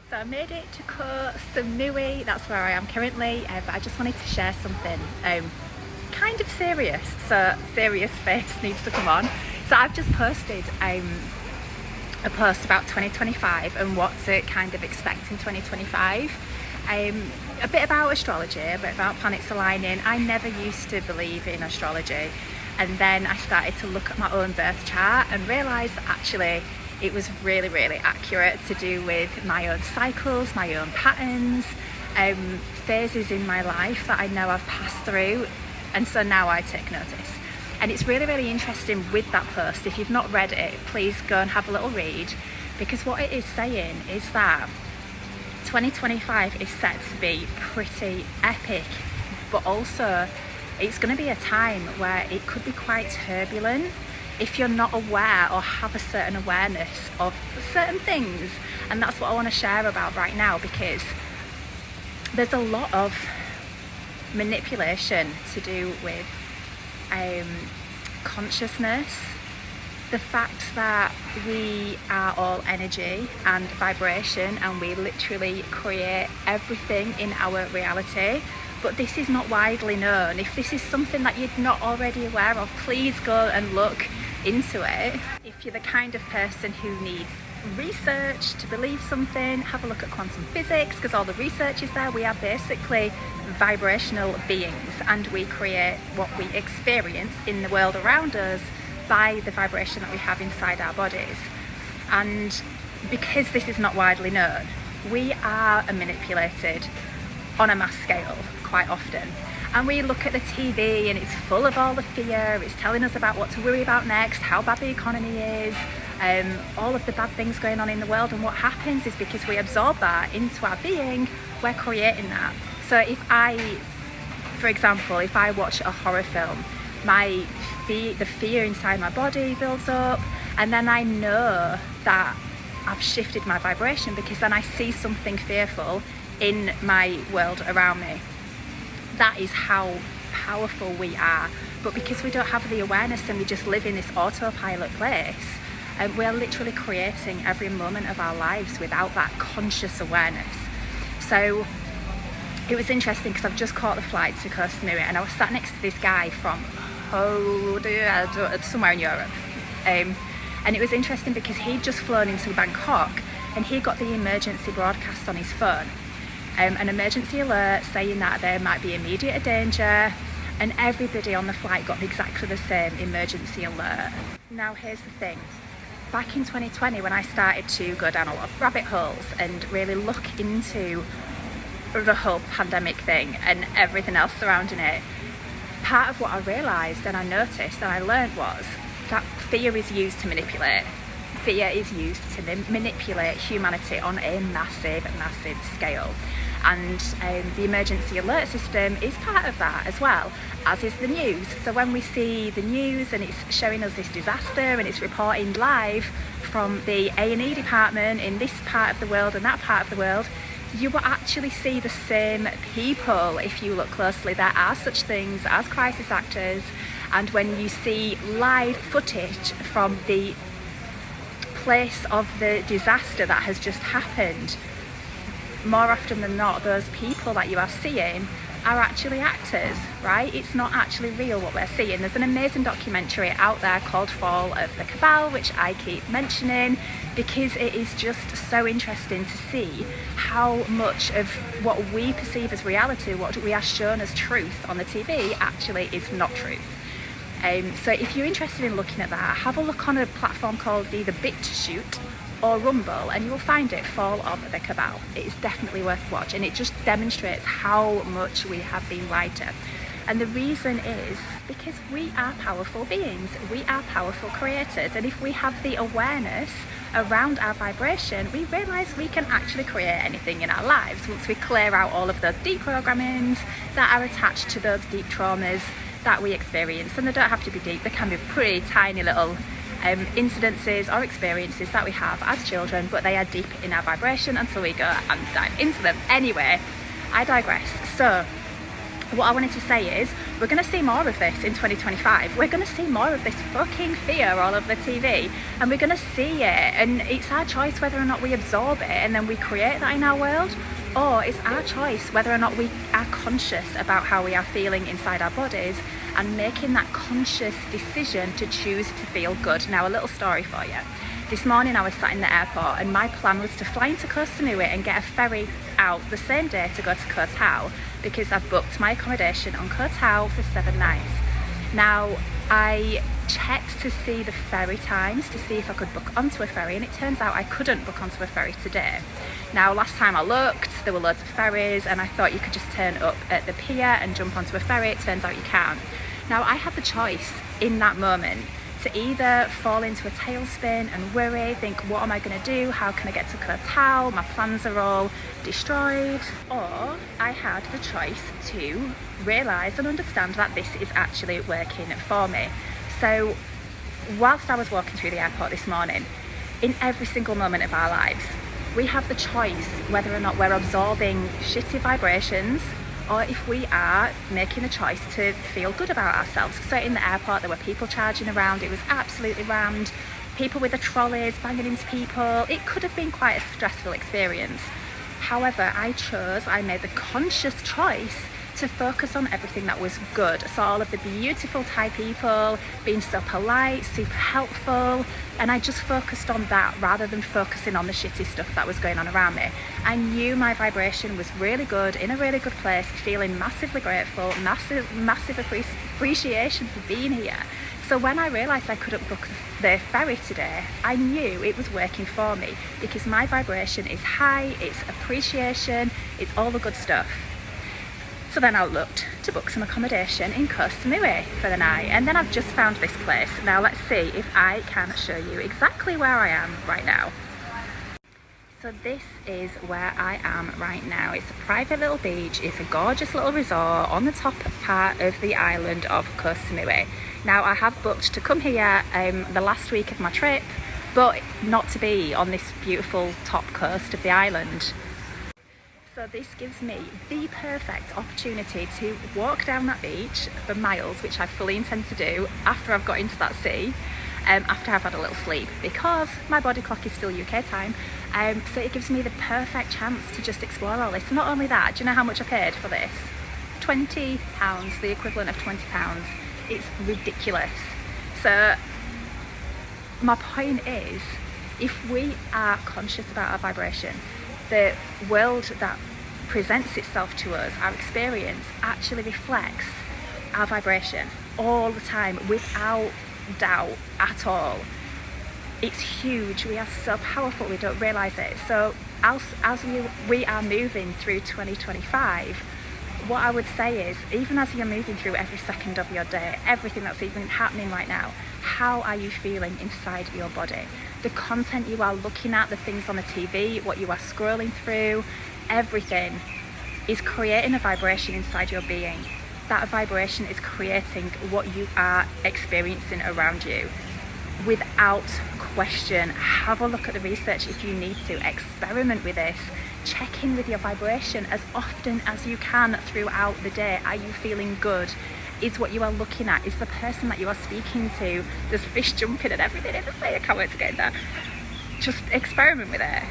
So I made it to Koh Samui, that's where I am currently, but I just wanted to share something kind of serious, so serious face needs to come on. So I've just posted a post about 2025 and what to kind of expect in 2025. A bit about astrology, a bit about planets aligning. I never used to believe in astrology, and then I started to look at my own birth chart and realised that actually it was really, really accurate to do with my own cycles, my own patterns, phases in my life that I know I've passed through, and so now I take notice. And it's really, really interesting with that post. If you've not read it, please go and have a little read, because what it is saying is that 2025 is set to be pretty epic, but also it's going to be a time where it could be quite turbulent if you're not aware or have a certain awareness of certain things. And that's what I want to share about right now, because there's a lot of manipulation to do with consciousness, the fact that we are all energy and vibration, and we literally create everything in our reality. But this is not widely known. If this is something that you're not already aware of, please go and look into it. If you're the kind of person who needs research to believe something, have a look at quantum physics, because all the research is there. We are basically vibrational beings, and we create what we experience in the world around us by the vibration that we have inside our bodies. And because this is not widely known, we are manipulated on a mass scale quite often. And we look at the TV and it's full of all the fear. It's telling us about what to worry about next, how bad the economy is, all of the bad things going on in the world. And what happens is, because we absorb that into our being, we're creating that. So if for example, if I watch a horror film, the fear inside my body builds up, and then I know that I've shifted my vibration, because then I see something fearful in my world around me. That is how powerful we are. But because we don't have the awareness and we just live in this autopilot place, we're literally creating every moment of our lives without that conscious awareness. So it was interesting, because I've just caught the flight to Koh Samui, and I was sat next to this guy from somewhere in Europe. And it was interesting because he'd just flown into Bangkok, and he got the emergency broadcast on his phone. An emergency alert saying that there might be immediate danger, and everybody on the flight got exactly the same emergency alert. Now here's the thing. Back in 2020, when I started to go down a lot of rabbit holes and really look into the whole pandemic thing and everything else surrounding it, part of what I realised and I noticed and I learned was that fear is used to manipulate. Fear is used to manipulate humanity on a massive, massive scale. And the emergency alert system is part of that as well, as is the news. So when we see the news and it's showing us this disaster and it's reporting live from the A&E department in this part of the world and that part of the world, you will actually see the same people if you look closely. There are such things as crisis actors, and when you see live footage from the place of the disaster that has just happened, more often than not, those people that you are seeing are actually actors, right? It's not actually real what we're seeing. There's an amazing documentary out there called Fall of the Cabal, which I keep mentioning, because it is just so interesting to see how much of what we perceive as reality, what we are shown as truth on the TV, actually is not truth. So if you're interested in looking at that, have a look on a platform called either BitChute or Rumble, and you will find it, Fall of the Cabal. It is definitely worth a watch, and it just demonstrates how much we have been lied to. And the reason is because we are powerful beings, we are powerful creators, and if we have the awareness around our vibration, we realise we can actually create anything in our lives once we clear out all of those deep programmings that are attached to those deep traumas that we experience. And they don't have to be deep, they can be pretty tiny little incidences or experiences that we have as children, but they are deep in our vibration until we go and dive into them. Anyway, I digress. So what I wanted to say is, we're going to see more of this in 2025. We're going to see more of this fucking fear all over the TV, and we're going to see it, and it's our choice whether or not we absorb it and then we create that in our world, or it's our choice whether or not we are conscious about how we are feeling inside our bodies and making that conscious decision to choose to feel good. Now, a little story for you. This morning I was sat in the airport, and my plan was to fly into Koh Samui and get a ferry out the same day to go to Koh Tao, because I've booked my accommodation on Koh Tao for 7 nights. Now, I checked to see the ferry times to see if I could book onto a ferry, and it turns out I couldn't book onto a ferry today. Now, last time I looked, there were loads of ferries, and I thought you could just turn up at the pier and jump onto a ferry. It turns out you can't. Now, I had the choice in that moment to either fall into a tailspin and worry, think, what am I going to do? How can I get to Koh Tao? My plans are all destroyed. Or I had the choice to realise and understand that this is actually working for me. So whilst I was walking through the airport this morning, in every single moment of our lives, we have the choice whether or not we're absorbing shitty vibrations, or if we are making a choice to feel good about ourselves. So in the airport, there were people charging around, it was absolutely rammed, people with the trolleys banging into people. It could have been quite a stressful experience. However, I made the conscious choice to focus on everything that was good. So all of the beautiful Thai people being so polite, super helpful, and I just focused on that rather than focusing on the shitty stuff that was going on around me. I knew my vibration was really good, in a really good place, feeling massively grateful, massive appreciation for being here. So when I realised I couldn't book the ferry today, I knew it was working for me, because my vibration is high, it's appreciation, it's all the good stuff. So then I looked to book some accommodation in Koh Samui for the night, and then I've just found this place. Now let's see if I can show you exactly where I am right now. So this is where I am right now. It's a private little beach, it's a gorgeous little resort on the top part of the island of Koh Samui. Now, I have booked to come here the last week of my trip, but not to be on this beautiful top coast of the island. So this gives me the perfect opportunity to walk down that beach for miles, which I fully intend to do after I've got into that sea, after I've had a little sleep, because my body clock is still UK time. So it gives me the perfect chance to just explore all this. Not only that, do you know how much I paid for this? £20, the equivalent of £20. It's ridiculous. So my point is, if we are conscious about our vibration, the world that presents itself to us, our experience, actually reflects our vibration all the time, without doubt at all. It's huge. We are so powerful, we don't realise it. So as we are moving through 2025, what I would say is, even as you're moving through every second of your day, everything that's even happening right now, how are you feeling inside your body? The content you are looking at, the things on the TV, what you are scrolling through, everything is creating a vibration inside your being. That vibration is creating what you are experiencing around you. Without question, have a look at the research if you need to, experiment with this, check in with your vibration as often as you can throughout the day. Are you feeling good? Is what you are looking at, is the person that you are speaking to, there's fish jumping and everything in the sea, I can't wait to get in there. Just experiment with it.